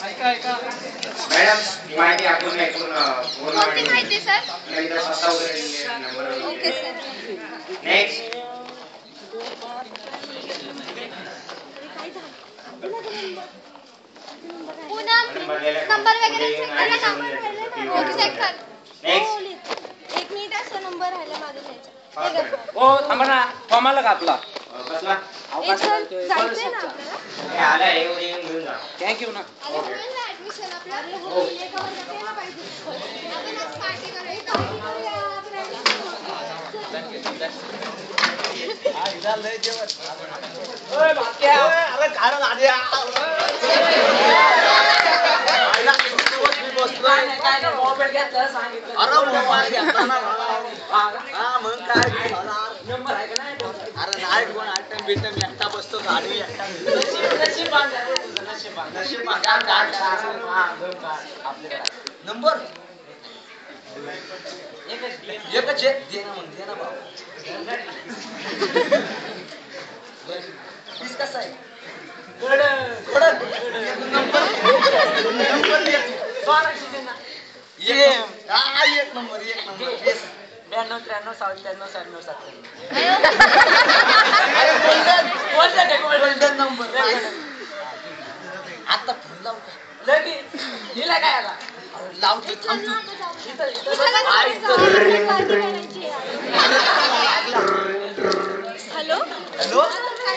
Madam ही माहिती आपण ऐकून पूर्ण कोणती माहिती सर? एकदा स्वतः वगैरे number okay sir. Next Poonam number वगैरे चेक करा ना. ओके चेक कर. नेक्स्ट एक मिनिट असं नंबर राहिला माझा लिहायचा. ओ थांबा ना फॉर्म आला का आपला कसला एक सर जायचंय ना आपल्याला. हे आला येऊन घेऊन जा थँक्यू ना अरे होईल ना ऍडमिशन आपलं. अरे होईल एका वर्गात यायला पाहिजे. आपण आज पार्टी करूया. मोबाईल घेतला सांगितलं मग काय नंबर आहे का नाही अरे नाही कोण आयटम बिटम एकटा बसतो गाडी एकटा नंबर एकच आहे दे ना मग दे ना भाऊ फीस कसा आहे एक नंबर 92 93 97 97 गोल्डन नंबर आता फोन लावू का लगेच लिहिला काय आला लावतो थांबतो हॅलो हॅलो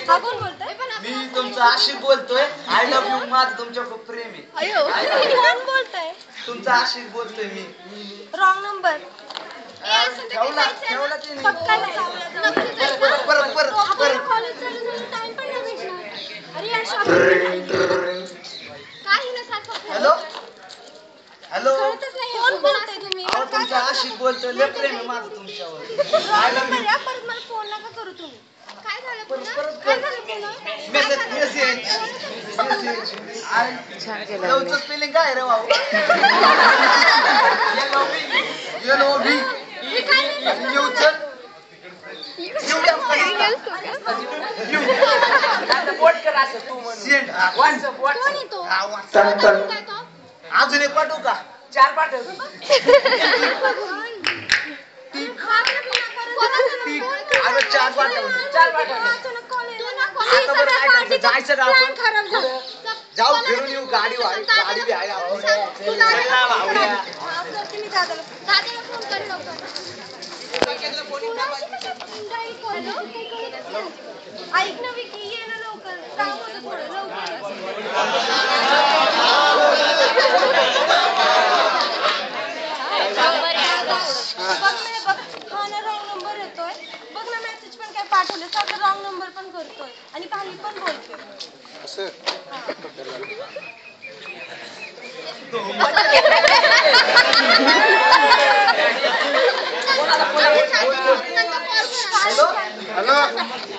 हा कोण बोलतोय? मी तुमचा आशिक बोलतोय आय लव्ह यू माझं तुमच्या खूप प्रेम आहे अयो कोण बोलतोय? तुमचा आशिक बोलतोय मी रॉंग नंबर. ठेवला की नाही पक्का नाही. परत कॉलेज चालू झालं टाइम पण नाही भेटणार. अरे यार शॉपिंग काही नसतात. हॅलो हॅलो कळतच नाही कोण बोलताय तुम्ही? अहो तुमचा आशिक बोलतोय लय प्रेम आहे माझं तुमच्यावर आय लव्ह यू. परत मला फोन नका करू तुम्ही. काय झालं पुन्हा? काय झालं पुन्हा? मेसेज लवचं स्पेलिंग काय रे भाऊ LOV मी काय नाही यूचल बोट कर असं तू म्हणून सेंड व्हॉट्सअप कोण येतो? चल. काय तो? अजून एक पाठवू का 4 पाठव अरे 4 पाठवू 4 पाठव आता बरं काय करायचं जायचं का आपण खराब झालं. जाऊ फिरून येऊ गाडी बी आहे आपली चल ना भाऊया तुम्ही दादाला फोन कर लवकर. ऐक ना विकी ये ना लवकर काम होतं थोडं हा ना रॉंग नंबर येतोय. बघ ना मेसेज पण काय पाठवले सारखं रॉंग नंबर पण करतोय आणि काही पण बोलतोय. हॅलो हॅलो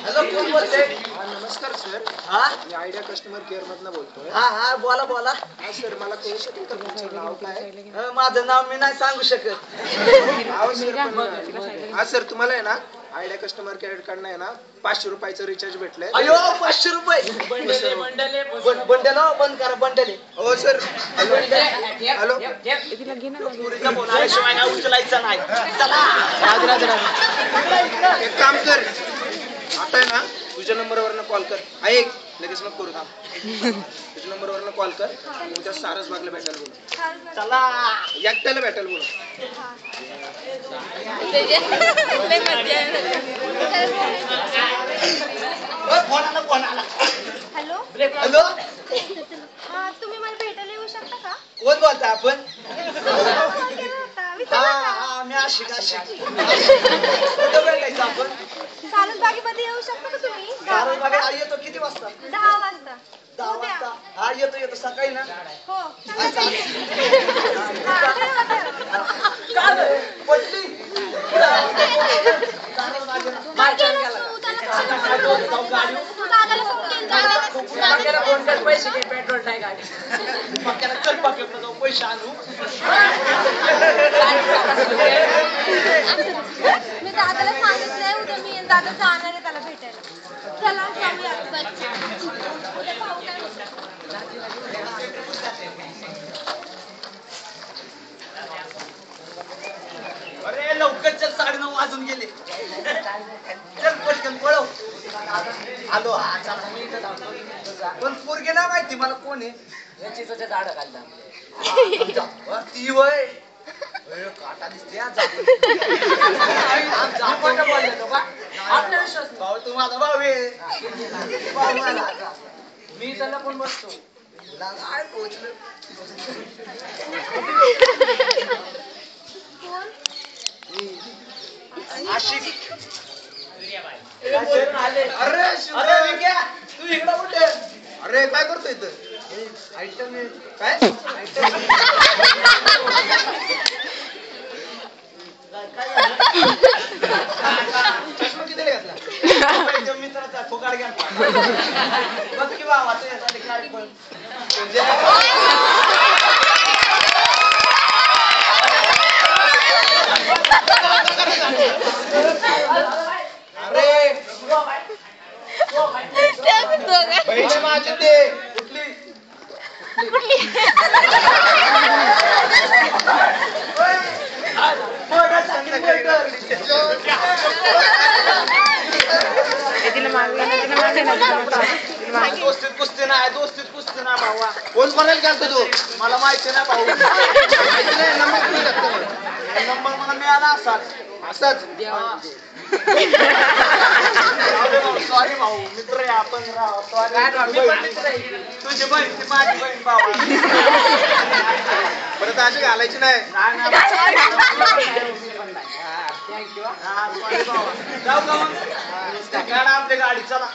हॅलो कोण बोलतोय नमस्कार सर हा मी आयडिया कस्टमर केअर मधनं बोलतोय हा बोला हा सर मला कळू शकेल का तुमचं नाव काय माझं नाव मी नाही सांगू शकत नाव सर पण हा सर तुम्हाला आहे ना आयडिया कस्टमर केअर कडनं आहे ना 500 रुपयाचं रिचार्ज भेटलंय अयो 500 रुपये बंडल हो बंद करा बंडल हो सर हॅलो पुरीचा फोन आल्याशिवाय ना उचलायचा नाही चला एक काम कर आता आहे ना तुझ्या नंबरवरनं कॉल कर ऐक लगेच मग करू थांब तुझ्या नंबरवरनं कॉल कर उद्या सारसबागला भेटायला बोलू चला एकट्याला भेटायला बोलू फोन आला हॅलो हॅलो हा तुम्ही मला भेटायला येऊ शकता का? कोण बोलता आपण विचारा का? हा मी आशिक कुठं भेटायचं आपण सारसबागेमध्ये येऊ शकता का तुम्ही? कारण बघा येतो किती वाजता 10 वाजता. 10 वाजता हा येतो सकाळी ना हो पटली पैसे घे पेट्रोल नाही गाडी चल पाकिटला जाऊ पैसे आणू मी दादाला सांगितलंय उद्या मी दादा जाणार आहे त्याला भेटायला. चला जाऊया. उद्या पाहू काय होतं. अजून गेले चल पटकन पळव आलो हा चला मी इथं थांबतो पण पोरगे ना माहिती मला कोण आहे याची तुझ्या झाड खाल्ला ती वय काटा दिसते आपला विश्वास नाही. भाऊ तू माझा भाऊ आहे भाऊ मला मी त्याला पण बसतो काय पोचलं आशिक अरे विक्या तू इकडं कुठे अरे काय करतोय इथं आयटम काय चष्मा किती घातला मित्राचा फुकाड घ्या बघ की बाबा काय पण अरे बहिणी माझी ते कुठली दोस्तीत कुस्ती नाही दोस्तीत कुस्ती नाही भावा कोण म्हणाल का तू मला माहिती नाही भाऊ माहिती नाही नंबर मला मिळाला असाच सॉरी भाऊ मित्र आहे आपण तुझी बहीण ती माझी बहीण भाऊ परत अशी घालायची नाही जाऊ का मग काढा आपली गाडी चला